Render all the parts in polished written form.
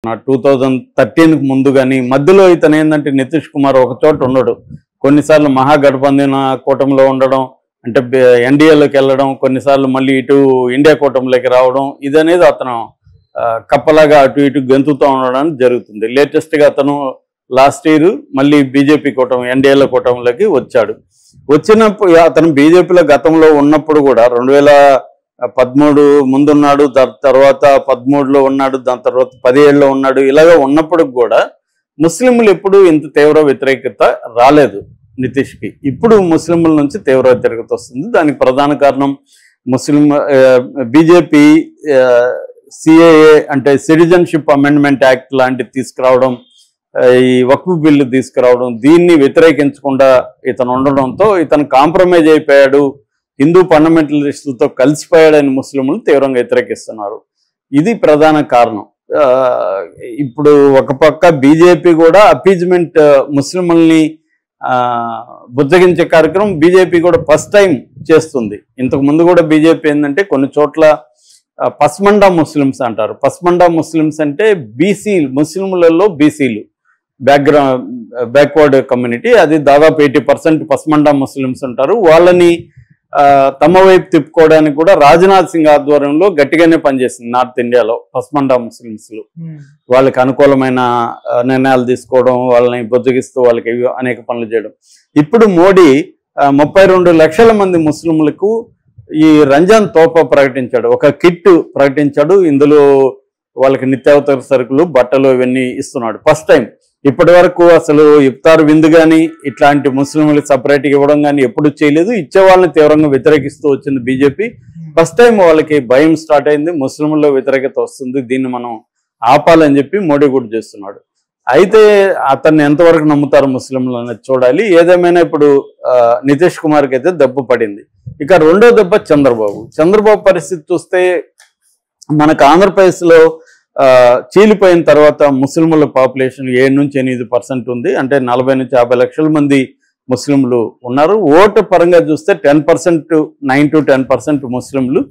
2013కు ముందు కానీ మధ్యలో ఇతను ఏంటంటే నితీష్ కుమార్ ఒక చోట ఉండడు. కొన్నిసార్లు మహాగఠబంధన్ కూటమిలో ఉండడం, అంటే ఎన్డీఏలోకి వెళ్ళడం, కొన్నిసార్లు మళ్ళీ ఇటు ఇండియా కూటమిలోకి రావడం, ఇదనేది అతను కప్పలాగా అటు ఇటు గెంతుతూ ఉండడానికి జరుగుతుంది. లేటెస్ట్గా అతను లాస్ట్ ఇయర్ మళ్ళీ బీజేపీ కూటమి ఎన్డీఏల కూటమిలోకి వచ్చాడు. వచ్చినప్పుడు అతను బీజేపీలో గతంలో ఉన్నప్పుడు కూడా 2013 ముందున్నాడు, తర్వాత 13లో ఉన్నాడు, దాని తర్వాత 17లో ఉన్నాడు. ఇలాగ ఉన్నప్పుడు కూడా ముస్లింలు ఎప్పుడు ఇంత తీవ్ర వ్యతిరేకత రాలేదు నితీష్కి. ఇప్పుడు ముస్లింల నుంచి తీవ్ర వ్యతిరేకత వస్తుంది. దానికి ప్రధాన కారణం బీజేపీ సిఏఏ అంటే సిటిజన్షిప్ అమెండ్మెంట్ యాక్ట్ లాంటివి తీసుకురావడం, ఈ వక్ఫ్ బిల్లు తీసుకురావడం, దీన్ని వ్యతిరేకించకుండా ఇతను ఉండడంతో ఇతను కాంప్రమైజ్ అయిపోయాడు, హిందూ ఫండమెంటలిస్టులతో కలిసిపోయాడని ముస్లింలు తీవ్రంగా వ్యతిరేకిస్తున్నారు. ఇది ప్రధాన కారణం. ఇప్పుడు ఒక పక్క బీజేపీ కూడా అపీజ్మెంట్ ముస్లింలని బుజ్జగించే కార్యక్రమం బీజేపీ కూడా ఫస్ట్ టైం చేస్తుంది. ఇంతకు ముందు కూడా బీజేపీ ఏంటంటే కొన్ని చోట్ల పస్మండా ముస్లిమ్స్ అంటారు. పస్మండా ముస్లిమ్స్ అంటే ముస్లింలలో బీసీలు బ్యాక్వర్డ్ కమ్యూనిటీ, అది దాదాపు 80% పస్మండా ముస్లిమ్స్ ఉంటారు. వాళ్ళని తమ వైపు తిప్పుకోవడానికి కూడా రాజ్నాథ్ సింగ్ ఆధ్వర్యంలో గట్టిగానే పనిచేసింది నార్త్ ఇండియాలో. పస్మండా ముస్లిమ్స్లు వాళ్ళకి అనుకూలమైన నిర్ణయాలు తీసుకోవడం, వాళ్ళని బుజ్జగిస్తూ వాళ్ళకి అనేక పనులు చేయడం. ఇప్పుడు మోడీ 32 లక్షల మంది ముస్లింలకు ఈ రంజాన్ తోఫా ప్రకటించాడు, ఒక కిట్ ప్రకటించాడు. ఇందులో వాళ్ళకి నిత్యావసర సరుకులు, బట్టలు ఇవన్నీ ఇస్తున్నాడు ఫస్ట్ టైం. ఇప్పటి వరకు అసలు ఇఫ్తార్ విందు కానీ ఇట్లాంటి ముస్లింలకు సపరేట్గా ఇవ్వడం కానీ ఎప్పుడు చేయలేదు. ఇచ్చే వాళ్ళని తీవ్రంగా వ్యతిరేకిస్తూ వచ్చింది బీజేపీ. ఫస్ట్ టైం వాళ్ళకి భయం స్టార్ట్ అయింది, ముస్లింల్లో వ్యతిరేకత వస్తుంది, దీన్ని మనం ఆపాలని చెప్పి మోడీ కూడా చేస్తున్నాడు. అయితే అతన్ని ఎంతవరకు నమ్ముతారు ముస్లింలు అనేది చూడాలి. ఏదేమైనా ఇప్పుడు నితీష్ కుమార్కి అయితే దెబ్బ పడింది. ఇక రెండో దెబ్బ చంద్రబాబు పరిస్థితి చూస్తే మనకు ఆంధ్రప్రదేశ్లో చీలిపోయిన తర్వాత ముస్లింల పాపులేషన్ 7 నుంచి 8% ఉంది. అంటే 40 నుంచి 50 లక్షల మంది ముస్లింలు ఉన్నారు. ఓటు పరంగా చూస్తే 10%, 9 to 10% ముస్లింలు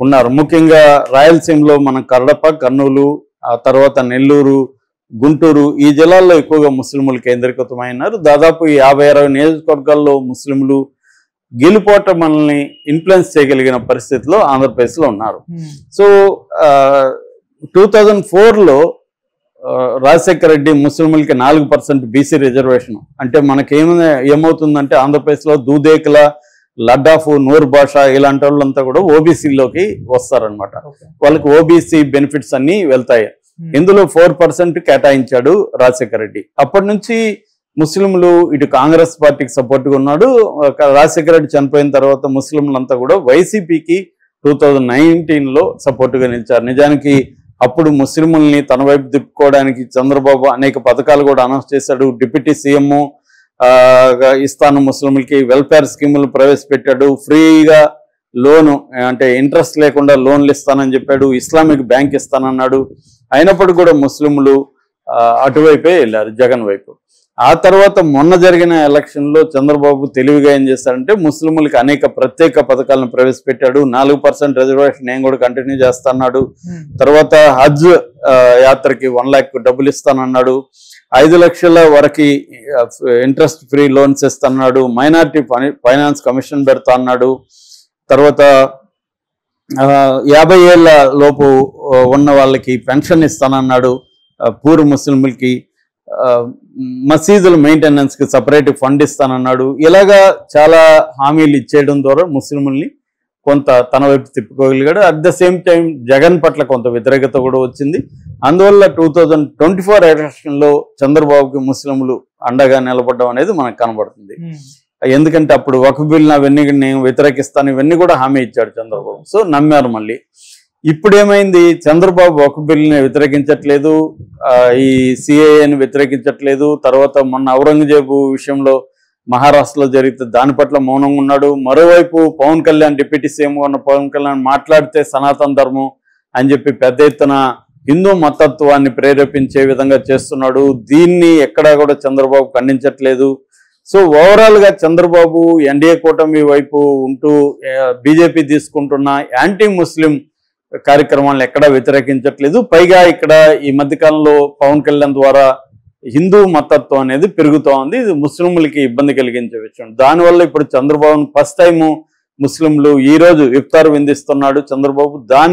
ఉన్నారు. ముఖ్యంగా రాయలసీమలో మన కడప, కర్నూలు, ఆ తర్వాత నెల్లూరు, గుంటూరు ఈ జిల్లాల్లో ఎక్కువగా ముస్లింలు కేంద్రీకృతమైనారు. దాదాపు 50-60 నియోజకవర్గాల్లో ముస్లింలు గెలుపోవటం మనల్ని ఇన్ఫ్లుయెన్స్ చేయగలిగిన పరిస్థితిలో ఆంధ్రప్రదేశ్లో ఉన్నారు. సో 2004లో రాజశేఖర రెడ్డి ముస్లింలకి 4% బీసీ రిజర్వేషన్. అంటే ఏమవుతుందంటే ఆంధ్రప్రదేశ్లో దూదేకుల, లడ్డాఫ్, నూర్ భాష ఇలాంటి వాళ్ళంతా కూడా ఓబీసీలోకి వస్తారనమాట. వాళ్ళకి ఓబీసీ బెనిఫిట్స్ అన్నీ వెళ్తాయి. ఇందులో 4% కేటాయించాడు రాజశేఖర రెడ్డి. అప్పటి నుంచి ముస్లింలు ఇటు కాంగ్రెస్ పార్టీకి సపోర్ట్గా ఉన్నాడు. రాజశేఖర రెడ్డి చనిపోయిన తర్వాత ముస్లింలంతా కూడా వైసీపీకి 2019లో సపోర్టుగా నిలిచారు. నిజానికి అప్పుడు ముస్లింలని తన వైపు తిప్పుకోవడానికి చంద్రబాబు అనేక పథకాలు కూడా అనౌన్స్ చేశాడు. డిప్యూటీ సీఎం ఇస్తాను ముస్లింలకి, వెల్ఫేర్ స్కీములు ప్రవేశపెట్టాడు, ఫ్రీగా లోను అంటే ఇంట్రెస్ట్ లేకుండా లోన్లు ఇస్తానని చెప్పాడు, ఇస్లామిక్ బ్యాంక్ ఇస్తానన్నాడు. అయినప్పటికీ కూడా ముస్లింలు అటువైపే వెళ్ళారు, జగన్ వైపు. ఆ తర్వాత మొన్న జరిగిన ఎలక్షన్లో చంద్రబాబు తెలివిగా ఏం చేశారంటే ముస్లింలకు అనేక ప్రత్యేక పథకాలను ప్రవేశపెట్టాడు. 4% రిజర్వేషన్ నేను కూడా కంటిన్యూ చేస్తాన్నాడు. తర్వాత హజ్ యాత్రకి 1 lakh డబ్బులు ఇస్తానన్నాడు. 5 లక్షల వరకు ఇంట్రెస్ట్ ఫ్రీ లోన్స్ ఇస్తాన్నాడు. మైనారిటీ ఫైనాన్స్ కమిషన్ పెడతా అన్నాడు. తర్వాత 50 ఏళ్ల లోపు ఉన్న వాళ్ళకి పెన్షన్ ఇస్తానన్నాడు. పూర్ ముస్లింలకి మసీదుల మెయింటెనెన్స్కి సపరేట్ ఫండ్ ఇస్తానన్నాడు. ఇలాగా చాలా హామీలు ఇచ్చేయడం ద్వారా ముస్లింలని కొంత తన వైపు తిప్పుకోగలిగాడు. At the same time Jagan పట్ల కొంత వ్యతిరేకత కూడా వచ్చింది. అందువల్ల 2024 ఎలక్షన్లో చంద్రబాబుకి ముస్లింలు అండగా నిలబడడం అనేది మనకు కనబడుతుంది. ఎందుకంటే అప్పుడు వక్ఫ్ బిల్ అవన్నీ నేను వ్యతిరేకిస్తాను ఇవన్నీ కూడా హామీ ఇచ్చాడు చంద్రబాబు. సో నమ్మారు. మళ్ళీ ఇప్పుడు ఏమైంది, చంద్రబాబు వక్ఫ్ బిల్ని వ్యతిరేకించట్లేదు, ఈ సిఏఏని వ్యతిరేకించట్లేదు. తర్వాత మొన్న ఔరంగజేబు విషయంలో మహారాష్ట్రలో జరిగితే దాని పట్ల మౌనంగా ఉన్నాడు. మరోవైపు పవన్ కళ్యాణ్, డిప్యూటీ సీఎం ఉన్న పవన్ కళ్యాణ్ మాట్లాడితే సనాతన ధర్మం అని చెప్పి పెద్ద ఎత్తున హిందూ మతత్వాన్ని ప్రేరేపించే విధంగా చేస్తున్నాడు. దీన్ని ఎక్కడా కూడా చంద్రబాబు ఖండించట్లేదు. సో ఓవరాల్గా చంద్రబాబు ఎన్డీఏ కూటమి వైపు ఉంటూ బీజేపీ తీసుకుంటున్న యాంటీ ముస్లిం కార్యక్రమాలను ఎక్కడా వ్యతిరేకించట్లేదు. పైగా ఇక్కడ ఈ మధ్యకాలంలో పవన్ కళ్యాణ్ ద్వారా హిందూ మతత్వం అనేది పెరుగుతూ ఉంది. ఇది ముస్లింలకి ఇబ్బంది కలిగించే విషయం. దానివల్ల ఇప్పుడు చంద్రబాబు ఫస్ట్ టైం ముస్లింలు ఈ రోజు ఇఫ్తార్ విందిస్తున్నాడు చంద్రబాబు. దాని